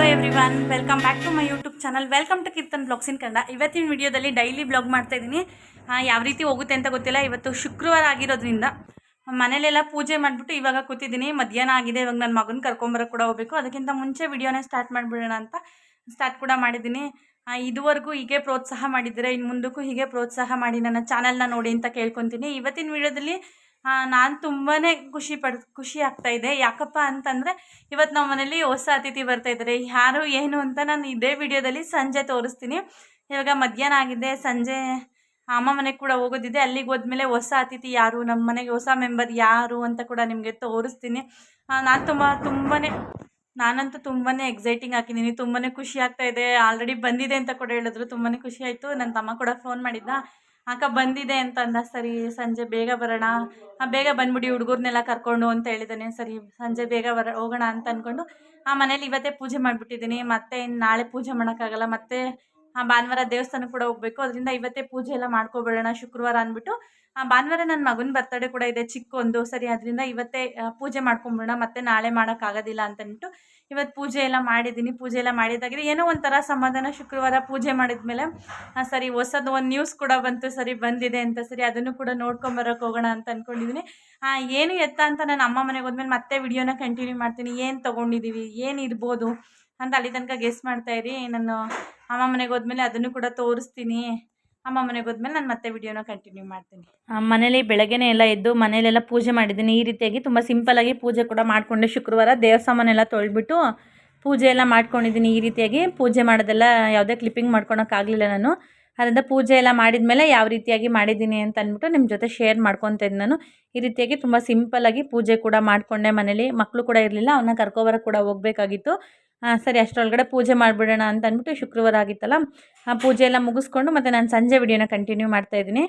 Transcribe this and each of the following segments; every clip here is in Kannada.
Everyone, welcome back to my YouTube channel. Welcome to Keerthan blogs in Kannada. ಇವತ್ತಿನ ವಿಡಿಯೋದಲ್ಲಿ ಡೈಲಿ ಬ್ಲಾಗ್ ಮಾಡ್ತಾ ಇದ್ದೀನಿ. ಯಾವ ರೀತಿ ಹೋಗುತ್ತೆ ಅಂತ ಗೊತ್ತಿಲ್ಲ. ಇವತ್ತು ಶುಕ್ರವಾರ ಆಗಿರೋದ್ರಿಂದ ಮನೇಲೆಲ್ಲ ಪೂಜೆ ಮಾಡಿಬಿಟ್ಟು ಇವಾಗ ಕೂತಿದ್ದೀನಿ. ಮಧ್ಯಾಹ್ನ ಆಗಿದೆ. ಇವಾಗ ನನ್ನ ಮಗನ ಕರ್ಕೊಂಬರೋಕೆ ಕೂಡ ಹೋಗಬೇಕು. ಅದಕ್ಕಿಂತ ಮುಂಚೆ ವಿಡಿಯೋನೇ ಸ್ಟಾರ್ಟ್ ಮಾಡಿಬಿಡೋಣ ಅಂತ ಸ್ಟಾರ್ಟ್ ಕೂಡ ಮಾಡಿದ್ದೀನಿ. ಇದುವರೆಗೂ ಹೀಗೆ ಪ್ರೋತ್ಸಾಹ ಮಾಡಿದ್ದೀರಾ, ಇನ್ನು ಮುಂದಕ್ಕೂ ಹೀಗೆ ಪ್ರೋತ್ಸಾಹ ಮಾಡಿ ನನ್ನ ಚಾನಲ್ನ ನೋಡಿ ಅಂತ ಕೇಳ್ಕೊತೀನಿ. ಇವತ್ತಿನ ವಿಡಿಯೋದಲ್ಲಿ ನಾನು ತುಂಬಾ ಖುಷಿ ಆಗ್ತಾ ಇದೆ. ಯಾಕಪ್ಪ ಅಂತಂದರೆ ಇವತ್ತು ನಮ್ಮ ಮನೇಲಿ ಹೊಸ ಅತಿಥಿ ಬರ್ತಾ ಇದ್ದಾರೆ. ಯಾರು ಏನು ಅಂತ ನಾನು ಇದೇ ವಿಡಿಯೋದಲ್ಲಿ ಸಂಜೆ ತೋರಿಸ್ತೀನಿ. ಇವಾಗ ಮಧ್ಯಾಹ್ನ ಆಗಿದೆ. ಸಂಜೆ ಅಮ್ಮ ಮನೆಗೆ ಕೂಡ ಹೋಗೋದಿದೆ. ಅಲ್ಲಿಗೆ ಹೋದ್ಮೇಲೆ ಹೊಸ ಅತಿಥಿ ಯಾರು, ನಮ್ಮ ಮನೆಗೆ ಹೊಸ ಮೆಂಬರ್ ಯಾರು ಅಂತ ಕೂಡ ನಿಮಗೆ ತೋರಿಸ್ತೀನಿ. ನಾನಂತೂ ತುಂಬಾ ಎಕ್ಸೈಟಿಂಗ್ ಆಗಿದ್ದೀನಿ. ತುಂಬಾ ಖುಷಿ ಆಗ್ತಾ ಇದೆ. ಆಲ್ರೆಡಿ ಬಂದಿದೆ ಅಂತ ಕೂಡ ಹೇಳಿದ್ರು. ತುಂಬಾ ಖುಷಿ ಆಯಿತು. ನನ್ನ ತಮ್ಮ ಕೂಡ ಫೋನ್ ಮಾಡಿದ್ದ, ಅಕ್ಕ ಬಂದಿದೆ ಅಂತ ಅಂದ. ಸರಿ ಸಂಜೆ ಬೇಗ ಬರೋಣ, ಬೇಗ ಬಂದ್ಬಿಡಿ ಹುಡುಗರ್ನೆಲ್ಲ ಕರ್ಕೊಂಡು ಅಂತ ಹೇಳಿದ್ದಾನೆ. ಸರಿ ಸಂಜೆ ಬೇಗ ಹೋಗೋಣ ಅಂತ ಅಂದ್ಕೊಂಡು ಮನೇಲಿ ಇವತ್ತೇ ಪೂಜೆ ಮಾಡಿಬಿಟ್ಟಿದ್ದೀನಿ. ಮತ್ತೆ ನಾಳೆ ಪೂಜೆ ಮಾಡೋಕ್ಕಾಗಲ್ಲ. ಮತ್ತೆ ಭಾನುವಾರ ದೇವಸ್ಥಾನಕ್ಕೆ ಕೂಡ ಹೋಗಬೇಕು. ಅದರಿಂದ ಇವತ್ತೇ ಪೂಜೆ ಎಲ್ಲ ಮಾಡ್ಕೊಬಿಡೋಣ ಶುಕ್ರವಾರ ಅಂದ್ಬಿಟ್ಟು. ಭಾನುವಾರ ನನ್ನ ಮಗನ ಬರ್ತಡೇ ಕೂಡ ಇದೆ, ಚಿಕ್ಕೊಂದು. ಸರಿ ಅದರಿಂದ ಇವತ್ತೇ ಪೂಜೆ ಮಾಡ್ಕೊಂಬಿಡೋಣ, ಮತ್ತೆ ನಾಳೆ ಮಾಡೋಕ್ಕಾಗೋದಿಲ್ಲ ಅಂತಂದ್ಬಿಟ್ಟು ಇವತ್ತು ಪೂಜೆ ಎಲ್ಲ ಮಾಡಿದ್ದೀನಿ. ಪೂಜೆ ಎಲ್ಲ ಮಾಡಿದಾಗಿದೆ. ಏನೋ ಒಂಥರ ಸಮಾಧಾನ. ಶುಕ್ರವಾರ ಪೂಜೆ ಮಾಡಿದ್ಮೇಲೆ ಸರಿ ಹೊಸದು ಒಂದು ನ್ಯೂಸ್ ಕೂಡ ಬಂತು, ಸರಿ ಬಂದಿದೆ ಅಂತ. ಸರಿ ಅದನ್ನು ಕೂಡ ನೋಡ್ಕೊಂಬರೋಕೆ ಹೋಗೋಣ ಅಂತ ಅಂದ್ಕೊಂಡಿದ್ದೀನಿ. ಏನು ಎತ್ತ ಅಂತ ನಾನು ಅಮ್ಮ ಮನೆಗೆ ಹೋದ್ಮೇಲೆ ಮತ್ತೆ ವಿಡಿಯೋನ ಕಂಟಿನ್ಯೂ ಮಾಡ್ತೀನಿ. ಏನು ತೊಗೊಂಡಿದ್ದೀವಿ, ಏನು ಇರ್ಬೋದು ಅಂತ ಅಲ್ಲಿ ತನಕ ಗೆಸ್ ಮಾಡ್ತಾಯಿರಿ. ನಾನು ಅಮ್ಮ ಮನೆಗೆ ಹೋದ್ಮೇಲೆ ಅದನ್ನು ಕೂಡ ತೋರಿಸ್ತೀನಿ. ಅಮ್ಮ ಮನೆಗೆ ಹೋದ್ಮೇಲೆ ನಾನು ಮತ್ತೆ ವಿಡಿಯೋನ ಕಂಟಿನ್ಯೂ ಮಾಡ್ತೀನಿ. ಮನೇಲಿ ಬೆಳಗ್ಗೆನೇ ಎಲ್ಲ ಎದ್ದು ಮನೇಲೆಲ್ಲ ಪೂಜೆ ಮಾಡಿದ್ದೀನಿ. ಈ ರೀತಿಯಾಗಿ ತುಂಬ ಸಿಂಪಲ್ಲಾಗಿ ಪೂಜೆ ಕೂಡ ಮಾಡಿಕೊಂಡೆ. ಶುಕ್ರವಾರ ದೇವ್ರ ಸಾಮಾನೆಲ್ಲ ತೊಳೆದ್ಬಿಟ್ಟು ಪೂಜೆ ಎಲ್ಲ ಮಾಡ್ಕೊಂಡಿದ್ದೀನಿ. ಈ ರೀತಿಯಾಗಿ ಪೂಜೆ ಮಾಡೋದೆಲ್ಲ ಯಾವುದೇ ಕ್ಲಿಪ್ಪಿಂಗ್ ಮಾಡ್ಕೊಳಕ್ಕಾಗಲಿಲ್ಲ ನಾನು. ಅದರಿಂದ ಪೂಜೆ ಎಲ್ಲ ಮಾಡಿದ ಮೇಲೆ ಯಾವ ರೀತಿಯಾಗಿ ಮಾಡಿದ್ದೀನಿ ಅಂತ ಅಂದ್ಬಿಟ್ಟು ನಿಮ್ಮ ಜೊತೆ ಶೇರ್ ಮಾಡ್ಕೊತಾ ಇದ್ದೀನಿ ನಾನು. ಈ ರೀತಿಯಾಗಿ ತುಂಬ ಸಿಂಪಲ್ಲಾಗಿ ಪೂಜೆ ಕೂಡ ಮಾಡಿಕೊಂಡೆ. ಮನೇಲಿ ಮಕ್ಕಳು ಕೂಡ ಇರಲಿಲ್ಲ, ಅವನ್ನ ಕರ್ಕೊಬರೋಕೆ ಕೂಡ ಹೋಗಬೇಕಾಗಿತ್ತು. ಸರಿ ಅಷ್ಟರೊಳಗಡೆ ಪೂಜೆ ಮಾಡಿಬಿಡೋಣ ಅಂತ ಅಂದ್ಬಿಟ್ಟು ಶುಕ್ರವಾರ ಆಗಿತ್ತಲ್ಲ, ಪೂಜೆ ಎಲ್ಲ ಮುಗಿಸ್ಕೊಂಡು ಮತ್ತು ನಾನು ಸಂಜೆ ವಿಡಿಯೋನ ಕಂಟಿನ್ಯೂ ಮಾಡ್ತಾಯಿದ್ದೀನಿ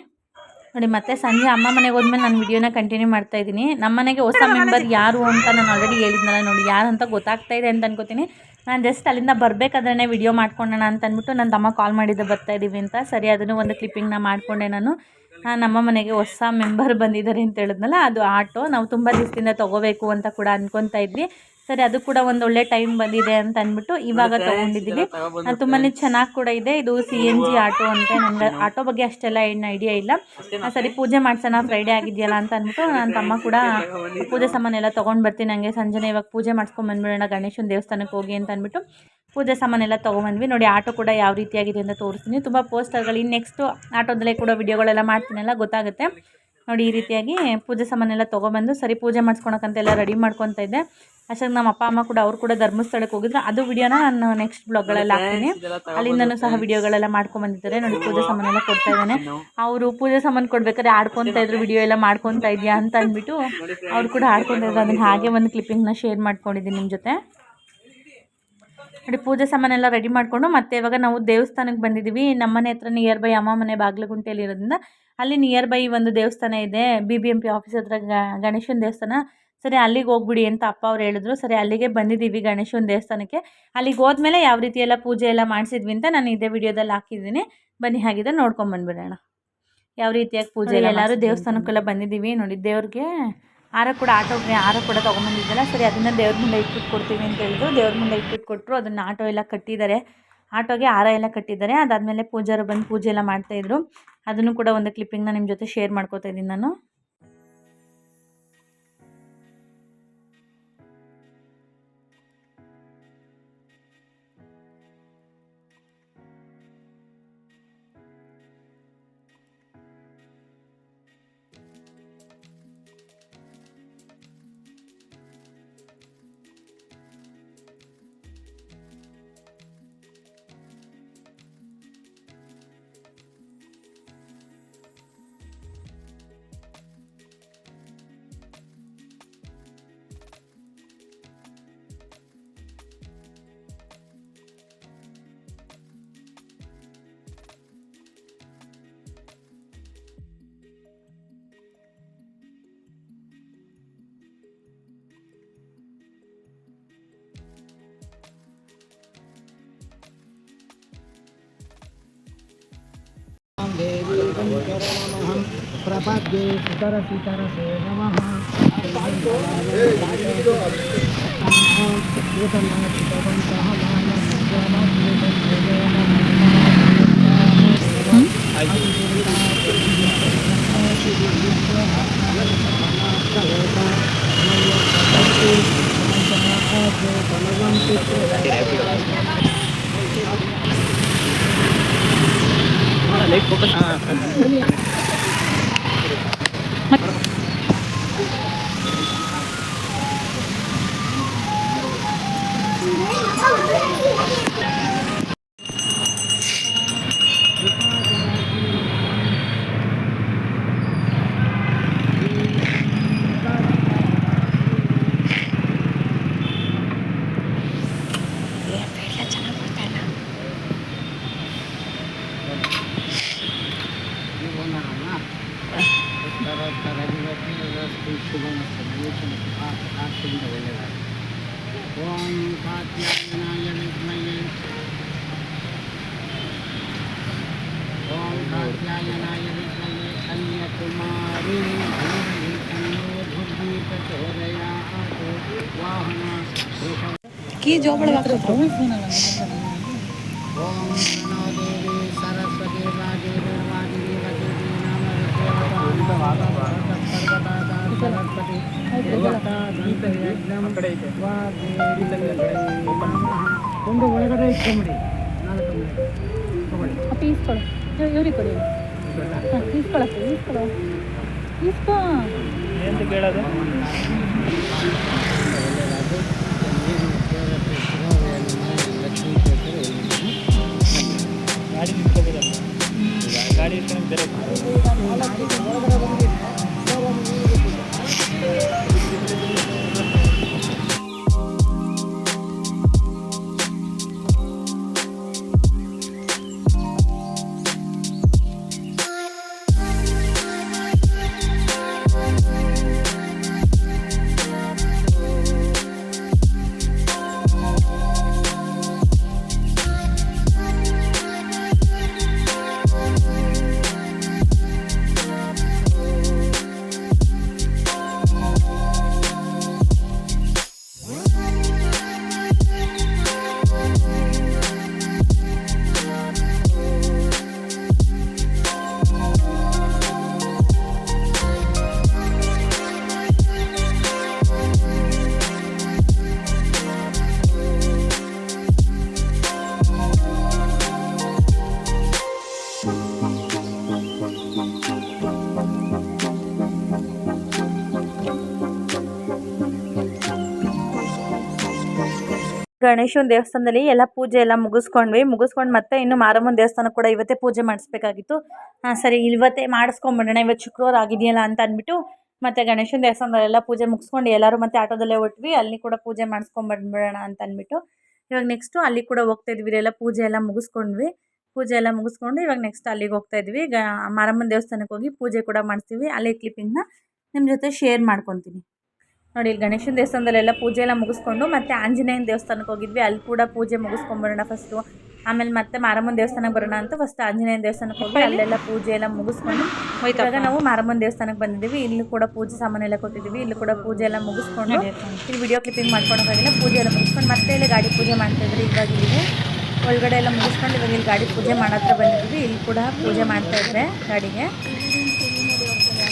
ನೋಡಿ. ಮತ್ತೆ ಸಂಜೆ ಅಮ್ಮ ಮನೆಗೆ ಹೋದ್ಮೇಲೆ ನಾನು ವಿಡಿಯೋನ ಕಂಟಿನ್ಯೂ ಮಾಡ್ತಾಯಿದ್ದೀನಿ. ನಮ್ಮ ಮನೆಗೆ ಹೊಸ ಮೆಂಬರ್ ಯಾರು ಅಂತ ನಾನು ಆಲ್ರೆಡಿ ಹೇಳಿದ್ನಲ್ಲ ನೋಡಿ. ಯಾರು ಅಂತ ಗೊತ್ತಾಗ್ತಾ ಇದೆ ಅಂತ ಅನ್ಕೋತೀನಿ. ನಾನು ಜಸ್ಟ್ ಅಲ್ಲಿಂದ ಬರಬೇಕಾದ್ರೆ ವಿಡಿಯೋ ಮಾಡ್ಕೊಳ್ಳೋಣ ಅಂತ ಅಂದ್ಬಿಟ್ಟು ನನ್ನ ತಮ್ಮ ಕಾಲ್ ಮಾಡಿದ್ದೆ ಬರ್ತಾಯಿದ್ದೀವಿ ಅಂತ. ಸರಿ ಅದನ್ನು ಒಂದು ಕ್ಲಿಪ್ಪಿಂಗ್ನ ಮಾಡಿಕೊಂಡೆ ನಾನು. ನಮ್ಮ ಮನೆಗೆ ಹೊಸ ಮೆಂಬರ್ ಬಂದಿದ್ದಾರೆ ಅಂತ ಹೇಳಿದ್ನಲ್ಲ, ಅದು ಆಟೋ ನಾವು ತುಂಬ ದಿವಸದಿಂದ ತೊಗೋಬೇಕು ಅಂತ ಕೂಡ ಅಂದ್ಕೊತಾ ಇದ್ವಿ. ಸರಿ ಅದು ಕೂಡ ಒಂದು ಒಳ್ಳೆ ಟೈಮ್ ಬಂದಿದೆ ಅಂತ ಅಂದ್ಬಿಟ್ಟು ಇವಾಗ ತೊಗೊಂಡಿದ್ದೀವಿ. ತುಂಬಾ ಚೆನ್ನಾಗಿ ಕೂಡ ಇದೆ. ಇದು CNG ಆಟೋ ಅಂತ. ನನಗೆ ಆಟೋ ಬಗ್ಗೆ ಅಷ್ಟೆಲ್ಲ ಏನು ಐಡಿಯಾ ಇಲ್ಲ. ಸರಿ ಪೂಜೆ ಮಾಡ್ಸೋಣ, ಫ್ರೈಡೇ ಆಗಿದೆಯಲ್ಲ ಅಂತ ಅಂದ್ಬಿಟ್ಟು ನನ್ನ ತಮ್ಮ ಕೂಡ ಪೂಜೆ ಸಾಮಾನೆಲ್ಲ ತೊಗೊಂಡು ಬರ್ತೀನಿ. ನನಗೆ ಸಂಜೆನೇ ಇವಾಗ ಪೂಜೆ ಮಾಡಿಸ್ಕೊಂಬಂದ್ಬಿಡೋಣ ಗಣೇಶನ ದೇವಸ್ಥಾನಕ್ಕೆ ಹೋಗಿ ಅಂತ ಅಂದ್ಬಿಟ್ಟು ಪೂಜೆ ಸಾಮಾನೆಲ್ಲ ತೊಗೊಂಬಂದ್ವಿ ನೋಡಿ. ಆಟೋ ಕೂಡ ಯಾವ ರೀತಿಯಾಗಿದೆ ಅಂತ ತೋರಿಸ್ತೀನಿ. ತುಂಬ ಪೋಸ್ಟರ್ಗಳು ಇನ್ನು ನೆಕ್ಸ್ಟು ಆಟೋದಲ್ಲೇ ಕೂಡ ವಿಡಿಯೋಗಳೆಲ್ಲ ಮಾಡ್ತೀನಲ್ಲ, ಗೊತ್ತಾಗುತ್ತೆ ನೋಡಿ. ಈ ರೀತಿಯಾಗಿ ಪೂಜೆ ಸಾಮಾನೆಲ್ಲ ತೊಗೊಬಂದು ಸರಿ ಪೂಜೆ ಮಾಡಿಸ್ಕೊಳಕ್ಕಂತೆಲ್ಲ ರೆಡಿ ಮಾಡ್ಕೊತಾ ಇದ್ದೆ. ಅಷ್ಟಾಗಿ ನಮ್ಮ ಅಪ್ಪ ಅಮ್ಮ ಕೂಡ ಅವರು ಕೂಡ ಧರ್ಮಸ್ಥಳಕ್ಕೆ ಹೋಗಿದ್ರು. ಅದು ವಿಡಿಯೋನ ನಾನು ನೆಕ್ಸ್ಟ್ ಬ್ಲಾಗ್ಗಳಲ್ಲಿ ಹಾಕ್ತೀನಿ. ಅಲ್ಲಿಂದನೂ ಸಹ ವಿಡಿಯೋಗಳೆಲ್ಲ ಮಾಡ್ಕೊಂಬಂದಿದ್ದಾರೆ ನೋಡಿ. ಪೂಜೆ ಸಾಮಾನೆಲ್ಲ ಕೊಡ್ತಾ ಇದ್ದಾನೆ. ಅವರು ಪೂಜೆ ಸಾಮಾನು ಕೊಡ್ಬೇಕಾದ್ರೆ ಆಡ್ಕೊತಾ ಇದ್ರು, ವಿಡಿಯೋ ಎಲ್ಲ ಮಾಡ್ಕೊತಾ ಇದೆಯಾ ಅಂತ ಅಂದ್ಬಿಟ್ಟು ಅವ್ರು ಕೂಡ ಆಡ್ಕೊತಾ ಇದ್ರು. ಅದನ್ನು ಹಾಗೆ ಒಂದು ಕ್ಲಿಪ್ಪಿಂಗ್ನ ಶೇರ್ ಮಾಡ್ಕೊಂಡಿದ್ದೀನಿ ನಿಮ್ಮ ಜೊತೆ ನೋಡಿ. ಪೂಜೆ ಸಾಮಾನೆಲ್ಲ ರೆಡಿ ಮಾಡಿಕೊಂಡು ಮತ್ತೆ ಇವಾಗ ನಾವು ದೇವಸ್ಥಾನಕ್ಕೆ ಬಂದಿದ್ದೀವಿ. ನಮ್ಮ ಮನೆ ಹತ್ರ ನಿಯರ್ ಬೈ ಅಮ್ಮ ಮನೆ ಬಾಗ್ಲಗುಂಟೆಯಲ್ಲಿ ಇರೋದ್ರಿಂದ ಅಲ್ಲಿ ನಿಯರ್ ಬೈ ಒಂದು ದೇವಸ್ಥಾನ ಇದೆ, BBMP ಆಫೀಸ್ ಹತ್ರ ಗಣೇಶನ ದೇವಸ್ಥಾನ. ಸರಿ ಅಲ್ಲಿಗೆ ಹೋಗ್ಬಿಡಿ ಅಂತ ಅಪ್ಪ ಅವ್ರು ಹೇಳಿದ್ರು. ಸರಿ ಅಲ್ಲಿಗೆ ಬಂದಿದ್ದೀವಿ ಗಣೇಶನ ದೇವಸ್ಥಾನಕ್ಕೆ. ಅಲ್ಲಿಗೆ ಹೋದ್ಮೇಲೆ ಯಾವ ರೀತಿ ಎಲ್ಲ ಪೂಜೆ ಎಲ್ಲ ಮಾಡಿಸಿದ್ವಿ ಅಂತ ನಾನು ಇದೇ ವಿಡಿಯೋದಲ್ಲಿ ಹಾಕಿದ್ದೀನಿ. ಬನ್ನಿ ಹಾಗಿದ್ರೆ ನೋಡ್ಕೊಂಬಂದ್ಬಿಡೋಣ ಯಾವ ರೀತಿಯಾಗಿ ಪೂಜೆ. ಎಲ್ಲರೂ ದೇವಸ್ಥಾನಕ್ಕೆಲ್ಲ ಬಂದಿದ್ದೀವಿ ನೋಡಿ. ದೇವ್ರಿಗೆ ಹಾರ ಕೂಡ ಆಟೋಗೆ ಹಾರ ಕೂಡ ತೊಗೊಂಬಂದಿದ್ದಲ್ಲ. ಸರಿ ಅದನ್ನು ದೇವ್ರ ಮುಂದೆ ಇಟ್ಬಿಟ್ಟು ಕೊಡ್ತೀವಿ ಅಂತ ಹೇಳಿದ್ರು. ದೇವ್ರ ಮುಂದೆ ಇಟ್ಬಿಟ್ಟು ಕೊಟ್ಟರು. ಅದನ್ನು ಆಟೋ ಎಲ್ಲ ಕಟ್ಟಿದ್ದಾರೆ, ಆಟೋಗೆ ಹಾರ ಎಲ್ಲ ಕಟ್ಟಿದ್ದಾರೆ. ಅದಾದಮೇಲೆ ಪೂಜಾರು ಬಂದು ಪೂಜೆ ಎಲ್ಲ ಮಾಡ್ತಾಯಿದ್ರು. ಅದನ್ನು ಕೂಡ ಒಂದು ಕ್ಲಿಪ್ಪಿಂಗ್ನ ನಿಮ್ಮ ಜೊತೆ ಶೇರ್ ಮಾಡ್ಕೋತಾ ಇದ್ದೀನಿ ನಾನು. प्रपद्ये सुतरसितरसे नमः। Light focus. ಓಂ ಕಾತ್ಯಾಯನಾಯ ವಿದ್ಮಹೇ ಓಂ ಕಾತ್ಯಾಯನಾಯ ವಿದ್ಮಹೇ ಕನ್ಯಾಕುಮಾರಿ ಧೀಮಹಿ ತನ್ನೋ ಧುರ್ಗಿ ಪ್ರಚೋದಯಾತ್ ವಾಹನ ಕೀ ಜೋಬಳ ಓಂ ನಮೋ ದೇವಿ ಸರಸ್ವತಿ ವಾಗೀರ್ವಾದಿದೇವತೆ ಸರಸ್ವತಿ ಒಂದು ಒಳಗಡೆ ಇಟ್ಕೊಂಬಿಡಿ 4 ತಗೊಳ್ಳಿ. ಈಸ್ಕೊಳ್ಳೋ ಇವ್ರಿಗೆ ಕೊಡಿ. ಈಸ್ಕೊಳಕ್ಕೆ ಈಸ್ಕೊಳ್ಳೋ ಈಸ್ಕೊ ಏನು ಕೇಳೋದು? ಗಾಡಿ ನಿಂತ್ಕೋಬೇಕಲ್ಲ, ಗಾಡಿ ಇಟ್ಕೊಂಡು ಬೇರೆ ಗಣೇಶನ ದೇವಸ್ಥಾನದಲ್ಲಿ ಎಲ್ಲ ಪೂಜೆ ಎಲ್ಲ ಮುಗಿಸ್ಕೊಂಡು ಮತ್ತೆ ಇನ್ನು ಮಾರಮ್ಮನ ದೇವಸ್ಥಾನಕ್ಕೆ ಕೂಡ ಇವತ್ತೇ ಪೂಜೆ ಮಾಡಿಸ್ಬೇಕಾಗಿತ್ತು. ಸರಿ ಇವತ್ತೇ ಮಾಡಿಸ್ಕೊಂಬಿಡೋಣ, ಇವತ್ತು ಶುಕ್ರವಾರ ಆಗಿದೆಯಲ್ಲ ಅಂತ ಅಂದ್ಬಿಟ್ಟು ಮತ್ತೆ ಗಣೇಶನ ದೇವಸ್ಥಾನದಲ್ಲೆಲ್ಲ ಪೂಜೆ ಮುಗಿಸ್ಕೊಂಡು ಎಲ್ಲರೂ ಮತ್ತೆ ಆಟೋದಲ್ಲೇ ಹೊಟ್ವಿ. ಅಲ್ಲಿ ಕೂಡ ಪೂಜೆ ಮಾಡಿಸ್ಕೊಂಡ್ಬಂದ್ಬಿಡೋಣ ಅಂತ ಅಂದ್ಬಿಟ್ಟು ಇವಾಗ ನೆಕ್ಸ್ಟು ಅಲ್ಲಿ ಕೂಡ ಹೋಗ್ತಾ ಇದ್ವಿ. ಎಲ್ಲ ಪೂಜೆ ಎಲ್ಲ ಮುಗಿಸ್ಕೊಂಡ್ವಿ. ಪೂಜೆ ಎಲ್ಲ ಮುಗಿಸ್ಕೊಂಡು ಇವಾಗ ನೆಕ್ಸ್ಟ್ ಅಲ್ಲಿಗೆ ಹೋಗ್ತಾ ಇದ್ವಿ. ಮಾರಮ್ಮನ ದೇವಸ್ಥಾನಕ್ಕೆ ಹೋಗಿ ಪೂಜೆ ಕೂಡ ಮಾಡಿಸ್ತೀವಿ. ಅಲ್ಲಿ ಕ್ಲಿಪ್ಪಿಂಗ್ನ ನಿಮ್ಮ ಜೊತೆ ಶೇರ್ ಮಾಡ್ಕೊತೀನಿ ನೋಡಿ. ಇಲ್ಲಿ ಗಣೇಶನ ದೇವಸ್ಥಾನದಲ್ಲೆಲ್ಲ ಪೂಜೆ ಎಲ್ಲ ಮುಗಿಸ್ಕೊಂಡು ಮತ್ತೆ ಆಂಜನೇಯನ ದೇವಸ್ಥಾನಕ್ಕೆ ಹೋಗಿದ್ವಿ. ಅಲ್ಲಿ ಕೂಡ ಪೂಜೆ ಮುಗಿಸ್ಕೊಂಬರೋಣ ಫಸ್ಟು, ಆಮೇಲೆ ಮತ್ತೆ ಮಾರಮ್ಮನ ದೇವಸ್ಥಾನಕ್ಕೆ ಬರೋಣ ಅಂತ ಫಸ್ಟ್ ಆಂಜನೇಯನ ದೇವಸ್ಥಾನಕ್ಕೆ ಹೋಗಿ ಅಲ್ಲೆಲ್ಲ ಪೂಜೆ ಎಲ್ಲ ಮುಗಿಸ್ಕೊಂಡು ಇವಾಗ ನಾವು ಮಾರಮ್ಮನ ದೇವಸ್ಥಾನಕ್ಕೆ ಬಂದಿದ್ದೀವಿ. ಇಲ್ಲಿ ಕೂಡ ಪೂಜೆ ಸಾಮಾನೆಲ್ಲ ಕೊಟ್ಟಿದ್ದೀವಿ. ಇಲ್ಲಿ ಕೂಡ ಪೂಜೆ ಎಲ್ಲ ಮುಗಿಸ್ಕೊಂಡು ಇಲ್ಲಿ ವಿಡಿಯೋ ಕ್ಲಿಪ್ಪಿಂಗ್ ಮಾಡ್ಕೊಳೋಕ್ಕಾಗಿಲ್ಲ. ಪೂಜೆ ಎಲ್ಲ ಮುಗಿಸ್ಕೊಂಡು ಮತ್ತೆ ಇಲ್ಲಿ ಗಾಡಿ ಪೂಜೆ ಮಾಡ್ತಾಯಿದ್ರಿ. ಇವಾಗ ಇಲ್ಲಿ ಒಳಗಡೆ ಎಲ್ಲ ಮುಗಿಸ್ಕೊಂಡು ಇವಾಗ ಇಲ್ಲಿ ಗಾಡಿ ಪೂಜೆ ಮಾಡೋತ್ರ ಬಂದಿದ್ದೀವಿ. ಇಲ್ಲಿ ಕೂಡ ಪೂಜೆ ಮಾಡ್ತಾಯಿದ್ರೆ ಗಾಡಿಗೆ.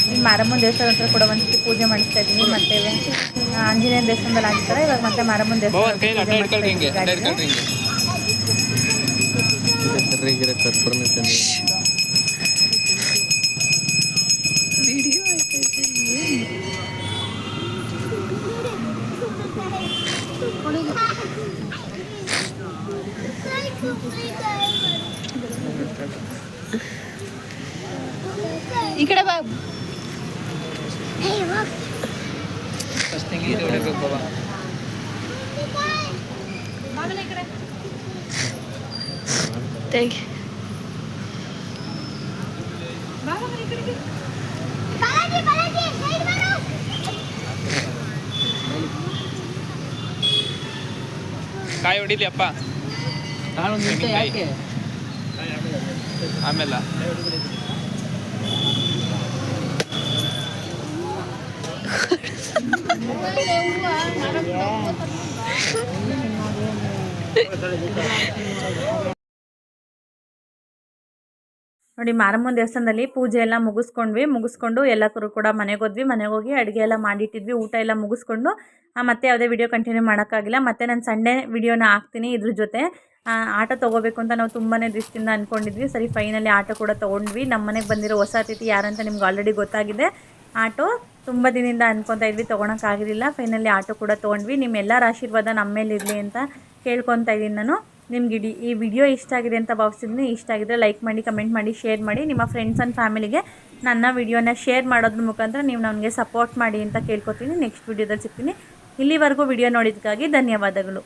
ಇಲ್ಲಿ ಮಾರಮ್ಮನ ದೇವಸ್ಥಾನ ಹತ್ರ ಕೂಡ ಒಂದ್ಸತಿ ಪೂಜೆ ಮಾಡಿಸ್ತಾ ಇದ್ದೀನಿ. ಮತ್ತೆ ಆಂಜನೇಯ ದೇವಸ್ಥಾನದಲ್ಲಿ ಆಗಿರ್ತಾರೆ. ಇವಾಗ ಮತ್ತೆ ಮಾರಮ್ಮನ ಈ ಕಡೆ ಬಾ. ಕಾಯಿ ಹೊಡಿಲಿ ಅಪ್ಪ, ಆಮೇಲೆ ನೋಡಿ ಮಾರಮ್ಮನ ದೇವಸ್ಥಾನದಲ್ಲಿ ಪೂಜೆ ಎಲ್ಲ ಮುಗಿಸ್ಕೊಂಡು ಎಲ್ಲರೂ ಕೂಡ ಮನೆಗೆ ಹೋಗಿ ಅಡುಗೆ ಎಲ್ಲ ಮಾಡಿಟ್ಟಿದ್ವಿ. ಊಟ ಎಲ್ಲ ಮುಗಿಸ್ಕೊಂಡು ಮತ್ತೆ ಯಾವುದೇ ವಿಡಿಯೋ ಕಂಟಿನ್ಯೂ ಮಾಡೋಕ್ಕಾಗಿಲ್ಲ. ಮತ್ತೆ ನಾನು ಸಂಡೇ ವಿಡಿಯೋನ ಹಾಕ್ತೀನಿ ಇದ್ರ ಜೊತೆ. ಆಟೋ ತೊಗೋಬೇಕು ಅಂತ ನಾವು ತುಂಬಾ ದಿವಸದಿಂದ ಅಂದ್ಕೊಂಡಿದ್ವಿ. ಸರಿ ಫೈನಲಿ ಆಟೋ ಕೂಡ ತೊಗೊಂಡ್ವಿ. ನಮ್ಮ ಮನೆಗೆ ಬಂದಿರೋ ಹೊಸ ಅತಿಥಿ ಯಾರಂತ ನಿಮ್ಗೆ ಆಲ್ರೆಡಿ ಗೊತ್ತಾಗಿದೆ. ಆಟೋ ತುಂಬ ದಿನದಿಂದ ಅಂದ್ಕೊತಾ ಇದ್ವಿ, ತೊಗೊಳಕ್ಕಾಗಿರಲಿಲ್ಲ. ಫೈನಲಿ ಆಟೋ ಕೂಡ ತೊಗೊಂಡ್ವಿ. ನಿಮ್ಮೆಲ್ಲರ ಆಶೀರ್ವಾದ ನಮ್ಮ ಮೇಲೆ ಇರಲಿ ಅಂತ ಕೇಳ್ಕೊತಾ ಇದ್ದೀನಿ ನಾನು. ನಿಮ್ಗೆ ಈ ವಿಡಿಯೋ ಇಷ್ಟ ಆಗಿದೆ ಅಂತ ಭಾವಿಸಿದ್ದೀನಿ. ಇಷ್ಟ ಆಗಿದ್ರೆ ಲೈಕ್ ಮಾಡಿ, ಕಮೆಂಟ್ ಮಾಡಿ, ಶೇರ್ ಮಾಡಿ. ನಿಮ್ಮ ಫ್ರೆಂಡ್ಸ್ ಆ್ಯಂಡ್ ಫ್ಯಾಮಿಲಿಗೆ ನನ್ನ ವಿಡಿಯೋನ ಶೇರ್ ಮಾಡೋದ್ರ ಮುಖಾಂತರ ನೀವು ನನಗೆ ಸಪೋರ್ಟ್ ಮಾಡಿ ಅಂತ ಕೇಳ್ಕೊತೀನಿ. ನೆಕ್ಸ್ಟ್ ವಿಡಿಯೋದಲ್ಲಿ ಸಿಗ್ತೀನಿ. ಇಲ್ಲಿವರೆಗೂ ವಿಡಿಯೋ ನೋಡಿದ್ದಕ್ಕಾಗಿ ಧನ್ಯವಾದಗಳು.